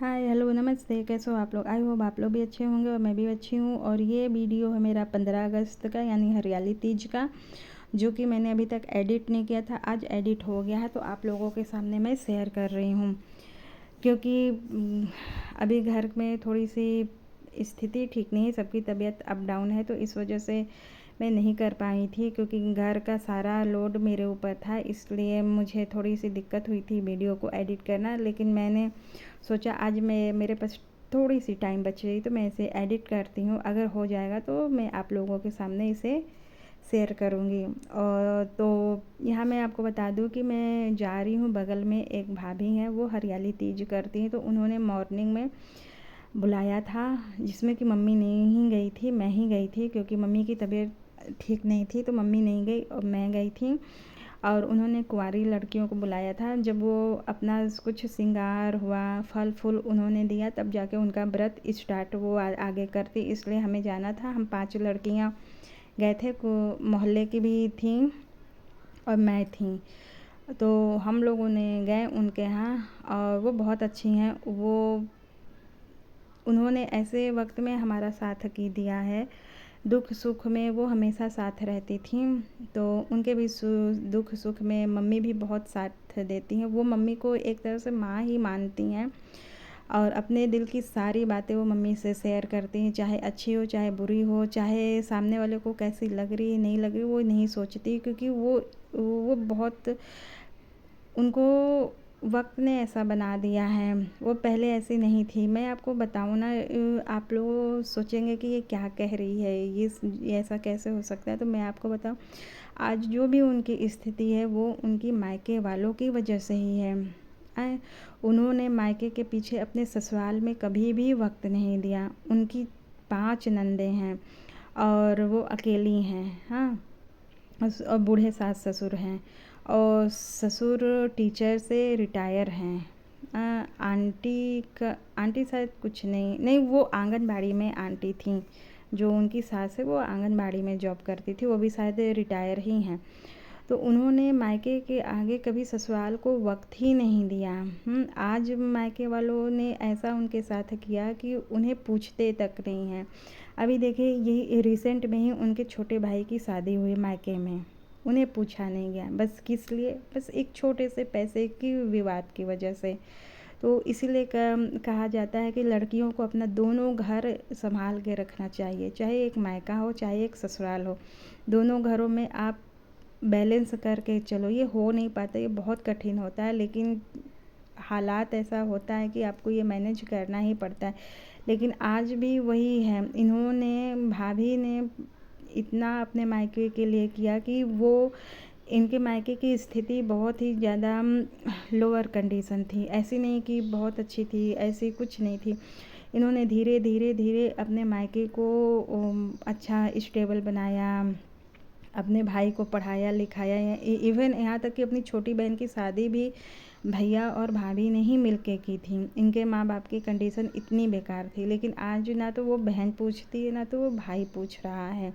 Hi hello नमस्ते, कैसे हो आप लोग। आई होप आप लोग भी अच्छे होंगे और मैं भी अच्छी हूँ। और ये वीडियो है मेरा 15 अगस्त का यानी हरियाली तीज का, जो कि मैंने अभी तक एडिट नहीं किया था। आज एडिट हो गया है तो आप लोगों के सामने मैं शेयर कर रही हूँ। क्योंकि अभी घर में थोड़ी सी स्थिति ठीक नहीं है, सबकी तबीयत अप डाउन है, तो इस वजह से मैं नहीं कर पाई थी। क्योंकि घर का सारा लोड मेरे ऊपर था, इसलिए मुझे थोड़ी सी दिक्कत हुई थी वीडियो को एडिट करना। लेकिन मैंने सोचा आज मेरे पास थोड़ी सी टाइम बच रही तो मैं इसे एडिट करती हूँ। अगर हो जाएगा तो मैं आप लोगों के सामने इसे शेयर करूँगी। और तो यहाँ मैं आपको बता दूँ कि मैं जा रही हूँ, बगल में एक भाभी हैं, वो हरियाली तीज करती हैं, तो उन्होंने मॉर्निंग में बुलाया था, जिसमें कि मम्मी नहीं गई थी, मैं ही गई थी। क्योंकि मम्मी की तबीयत ठीक नहीं थी तो मम्मी नहीं गई और मैं गई थी। और उन्होंने कुंवारी लड़कियों को बुलाया था। जब वो अपना कुछ श्रृंगार हुआ, फल फूल उन्होंने दिया, तब जाके उनका व्रत स्टार्ट वो आगे करती। इसलिए हमें जाना था। हम 5 लड़कियां गए थे, मोहल्ले की भी थी और मैं थी। तो हम लोगों ने गए उनके यहाँ, और वो बहुत अच्छी हैं। उन्होंने ऐसे वक्त में हमारा साथ की दिया है, दुख सुख में वो हमेशा साथ रहती थी। तो उनके भी दुख सुख में मम्मी भी बहुत साथ देती हैं। वो मम्मी को एक तरह से माँ ही मानती हैं, और अपने दिल की सारी बातें वो मम्मी से शेयर करती हैं, चाहे अच्छी हो चाहे बुरी हो, चाहे सामने वाले को कैसी लग रही नहीं लग रही, वो नहीं सोचती। क्योंकि वो बहुत, उनको वक्त ने ऐसा बना दिया है। वो पहले ऐसी नहीं थी। मैं आपको बताऊँ ना, आप लोग सोचेंगे कि ये क्या कह रही है, ये ऐसा कैसे हो सकता है। तो मैं आपको बताऊँ, आज जो भी उनकी स्थिति है वो उनकी मायके वालों की वजह से ही है। उन्होंने मायके के पीछे अपने ससुराल में कभी भी वक्त नहीं दिया। उनकी 5 नंदे हैं और वो अकेली हैं। हाँ, और बूढ़े सास ससुर हैं, और ससुर टीचर से रिटायर हैं। आंटी शायद कुछ नहीं नहीं, वो आंगनबाड़ी में आंटी थी। जो उनकी सास है वो आंगनबाड़ी में जॉब करती थी, वो भी शायद रिटायर ही हैं। तो उन्होंने मायके के आगे कभी ससुराल को वक्त ही नहीं दिया। आज मायके वालों ने ऐसा उनके साथ किया कि उन्हें पूछते तक नहीं हैं। अभी देखिए, यही रिसेंट में ही उनके छोटे भाई की शादी हुई मायके में, उन्हें पूछा नहीं गया। बस किस लिए? बस एक छोटे से पैसे की विवाद की वजह से। तो इसीलिए कहा जाता है कि लड़कियों को अपना दोनों घर संभाल के रखना चाहिए, चाहे एक मायका हो चाहे एक ससुराल हो। दोनों घरों में आप बैलेंस करके चलो। ये हो नहीं पाता, ये बहुत कठिन होता है, लेकिन हालात ऐसा होता है कि आपको ये मैनेज करना ही पड़ता है। लेकिन आज भी वही है, इन्होंने भाभी ने इतना अपने मायके के लिए किया कि वो, इनके मायके की स्थिति बहुत ही ज़्यादा लोअर कंडीशन थी। ऐसी नहीं कि बहुत अच्छी थी, ऐसी कुछ नहीं थी। इन्होंने धीरे धीरे धीरे अपने मायके को अच्छा स्टेबल बनाया, अपने भाई को पढ़ाया लिखाया। इवन यहाँ तक कि अपनी छोटी बहन की शादी भी भैया और भाभी ने ही मिल के की थी। इनके माँ बाप की कंडीशन इतनी बेकार थी, लेकिन आज ना तो वो बहन पूछती है ना तो वो भाई पूछ रहा है।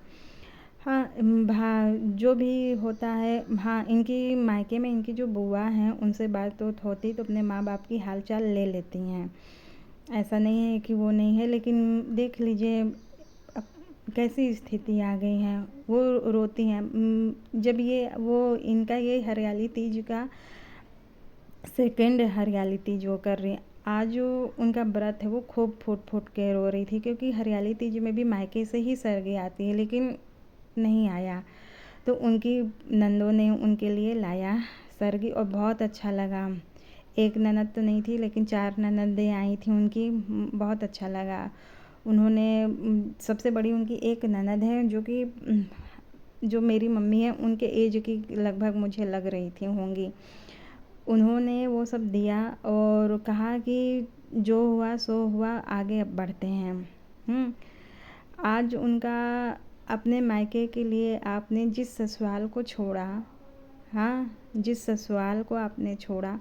हाँ, जो भी होता है। हाँ, इनकी मायके में इनकी जो बुआ हैं उनसे बात होती तो अपने माँ बाप की हाल चाल ले लेती हैं। ऐसा नहीं है कि वो नहीं है, लेकिन देख लीजिए अब कैसी स्थिति आ गई है। वो रोती हैं। जब वो इनका ये हरियाली तीज का सेकंड हरियाली तीज वो कर रही हैं। आज जो उनका व्रत है वो खूब फूट फूट के रो रही थी, क्योंकि हरियाली तीज में भी मायके से ही सरगी आती है, लेकिन नहीं आया। तो उनकी नंदों ने उनके लिए लाया सरगी, और बहुत अच्छा लगा। एक ननद तो नहीं थी, लेकिन 4 ननदें आई थी उनकी। बहुत अच्छा लगा। उन्होंने सबसे बड़ी उनकी एक ननद है, जो कि जो मेरी मम्मी है उनके एज की लगभग मुझे लग रही थी होंगी। उन्होंने वो सब दिया और कहा कि जो हुआ सो हुआ, आगे अब बढ़ते हैं। आज उनका अपने मायके के लिए आपने जिस ससुराल को छोड़ा, हाँ, जिस ससुराल को आपने छोड़ा,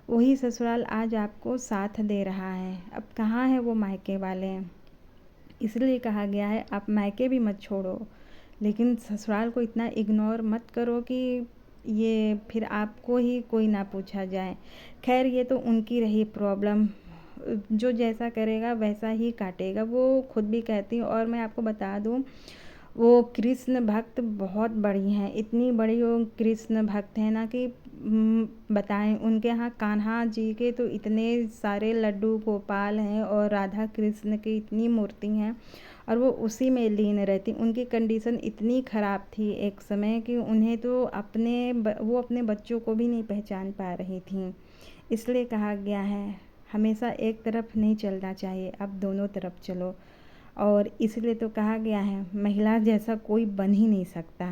वही ससुराल आज आपको साथ दे रहा है। अब कहाँ है वो मायके वाले? इसलिए कहा गया है आप मायके भी मत छोड़ो, लेकिन ससुराल को इतना इग्नोर मत करो कि ये फिर आपको ही कोई ना पूछा जाए। खैर, ये तो उनकी रही प्रॉब्लम, जो जैसा करेगा वैसा ही काटेगा, वो खुद भी कहती हैं। और मैं आपको बता दूँ, वो कृष्ण भक्त बहुत बड़ी हैं, इतनी बड़ी वो कृष्ण भक्त हैं ना कि बताएं। उनके यहाँ कान्हा जी के तो इतने सारे लड्डू गोपाल हैं और राधा कृष्ण की इतनी मूर्ति हैं, और वो उसी में लीन रहती। उनकी कंडीशन इतनी ख़राब थी एक समय कि उन्हें तो वो अपने बच्चों को भी नहीं पहचान पा रही थीं। इसलिए कहा गया है हमेशा एक तरफ नहीं चलना चाहिए, अब दोनों तरफ चलो। और इसलिए तो कहा गया है महिला जैसा कोई बन ही नहीं सकता।